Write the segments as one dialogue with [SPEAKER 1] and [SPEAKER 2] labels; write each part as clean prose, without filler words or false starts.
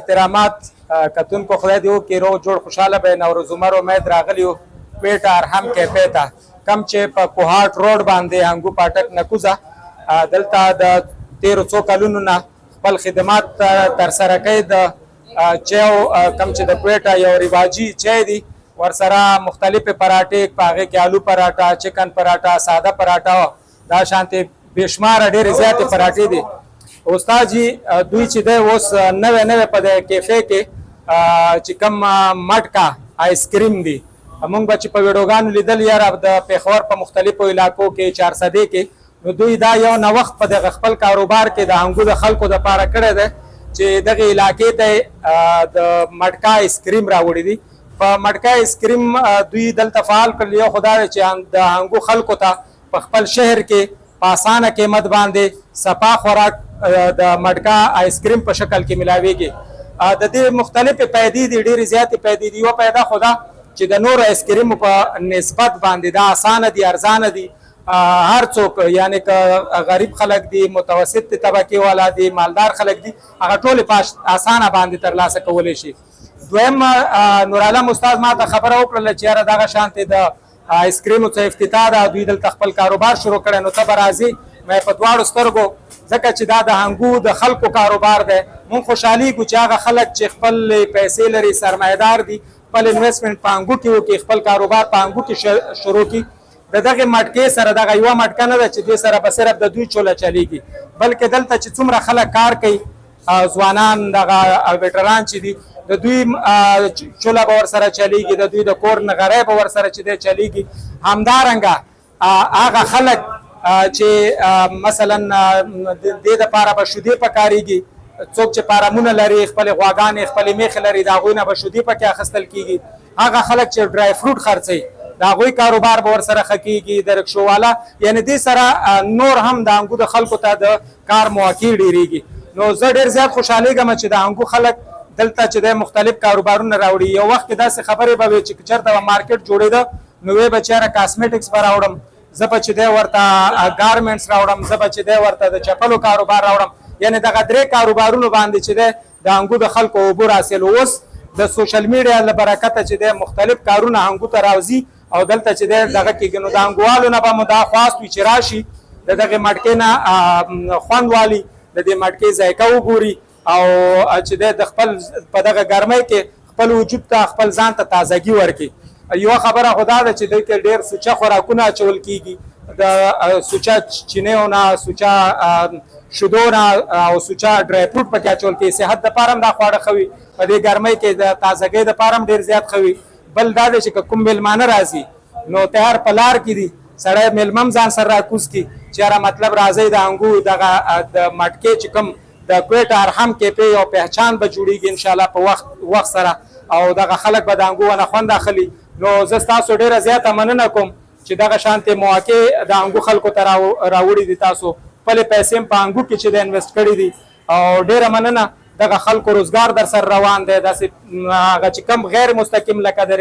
[SPEAKER 1] احترامات کتونکو خدای دې وکړي روغ جوړ خوشحاله به نوروز عمر امید راغلی و کویټه ارحم کیفې ته کم چې په کوهاټ روډ باندې هنګو پاټک نکوزه دلته د 13 کلونو نه خپل خدمات ترسره کوي د چایو کم چې د کویټه یو رواجي چای دی ورسره مختلفې پراټې په هغې کې آلو پراټه چکن پراټه ساده پراټه دا شانتې بېشماره ډېرې زیاتې پراټې دي استاد جي دوی چې دی اوس نوې نوې په د کیفې کې چې کوم مټکا آیسکریم دي موږ به چې په ویډیوګانو لیدل یاره د پېښور په مختلفو علاقو کې 400 کې نو دوی دا یو نوښت په دغه خپل کاروبار کې د هنګو د خلکو دپاره کړی دی چې دغه علاقې ته د مټکا آیسکریم راوړي دي په مټکا آیسکریم دوی دلته فعال کړل یو خو دا دی چې د هنګو خلکو ته په خپل شهر کې په اسانه قیمت باندې صفا خوراک د مټکا آیسکریم په شکل کې ملاویږي د دې مختلفې پیدې دي ډېرې زیاتې پیدې دي یوه پیدا خو ده چې د نورو آیسکریمو په نسبت باندې دا اسانه دي ارزانه دي هر څوک یعنی که غریب خلک دي متوسط طبقې والا دي مالدار خلک دي هغه ټولې په اسانه باندې ترلاسه کولی شي دویم نور عالم استاد ما ته خبره وکړله چې یاره دغه شانتې د آیسکریمو څه افتتاح ده دوی دلته خپل کاروبار شروع کړی نو ته به راځې مې په دواړو سترګو ځکه چې دا د هنګو د خلکو کاروبار دی مونږ خوشحالېږو چې هغه خلک چې خپل پیسې لري سرمایهدار دي خپل انویسټمنټ په هنګو کې وکړي خپل کاروبار په هنګو کې شروع کړي د دغه مټکې سره دغه یوه مټکه نه ده چې دوی سره به صرف د دوی چوله چلیږي بلکې دلته چې څومره خلک کار کوي ځوانان دغه ویټران چې دي د دوی چوله به ورسره چلیږي د دوی د کور نغری به ورسره چې دی چلیږي همدارنګه هغه خلک چې مثلا دې دپاره به شودې پکارېږي څوک چې فارمونه لري خپلې غواګانې خپلې میښې لري د هغوی نه به شودې پکې اخیستل کېږي هغه خلک چې ډرای فروټ خرڅوي د هغوی کاروبار به ورسره ښه کېږي د رکشو والا یعنې دې سره نور هم د هنګو د خلکو ته د کار مواقع ډېرېږي نو زه ډېر زیات خوشحالېږم چې د هنګو خلک دلته چې د مختلف کاروبارونه راوړي یو وخت کې داسې خبرې به وي چې چېرته به مارکیټ جوړېده نو وی به چېره کاسمیټکس به راوړم زه به چې دی ورته ګارمنټس راوړم زه به چې دی ورته د چپلو کاروبار راوړم یعنې دغه 3 کاروبارونو باندې چې دی د هنګو د خلکو اوبو راسېل اوس د سوشل میډیا له برکته چې دی مختلف کارونه هنګو ته راوځي او دلته چې دی دغه کېږي نو د هنګوالو نه به مو دا خواست وي چې راشي د دغې مټکې نه خوند والي د دې مټکې ذایقه وګوري او چې دی د خپل په دغه ګرمۍ کې خپل وجود ته خپل ځان ته تازګي ورکړي یوه خبره خو دا ده چې دوی کې ډېر سوچه خوراکونه اچول کېږي د سوچه چینیو نه سوچه شیدو نه او سوچه ډرای فروټ پکې اچول کېږي صحت دپاره هم دا خواړه ښه وي په دې ګرمۍ کې د تازګۍ دپاره هم ډېر زیات ښه وي بل دا دی چې که کوم میلمانه راځي نو تیار په لار کې دي سړی میلمه هم ځان سره راکوز کړي چې یاره مطلب راځئ د هنګو دغه د مټکې چې کوم د کویټه ارحم کیفې یو پهچان به جوړېږي انشاءالله په وخت سره او دغه خلک به د هنګو ونه خوند اخلي نو زه ستاسو ډېره زیاته مننه کوم چې دغه شانتې مواقع د هنګو خلکو ته راوړي دي تاسو خپلې پیسې هم په هنګو کې چې د انویسټ کړي دي او ډېره مننه دغه خلکو روزګار در سره روان دی داسې هغه چې کم غیر مستقیم لکه د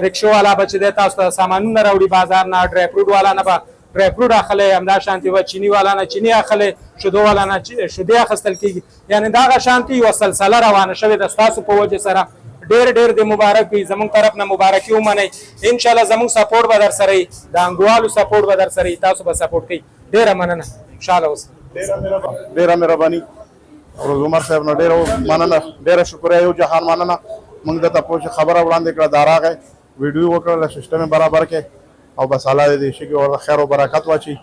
[SPEAKER 1] رکشو والا به چې دی تاسو ته سامانونه راوړي بازار نه ډرای فروټ والا نه به ډرای فروټ اخلی همدا شانتې به چیني والا نه چیني اخلی شیدو والا نه شیدې اخیستل کېږي یعنې دغه شانتې یوه سلسله روانه شوې ده ستاسو په وجې سره ډېر ډېر د مبارک وي زموږ طرف نه مبارکي ومنئ انشاءالله زموږ سپورټ به در سره وي د هنګوالو سپورټ به در سره وي تاسو به سپورټ کوئ ډېره مننه خوشحاله اوسئ
[SPEAKER 2] ډېره مهرباني روز عمر صاحب نه ډېره مننه ډېره شکریه یو جهان مننه موږ درته پوه خبره وړاندې کړه دا راغی ویډیو وکړله سیسټم یې برابر کړې او بس الله دې شي کې ورته خیر او برکت واچي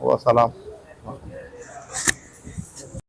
[SPEAKER 2] والسلام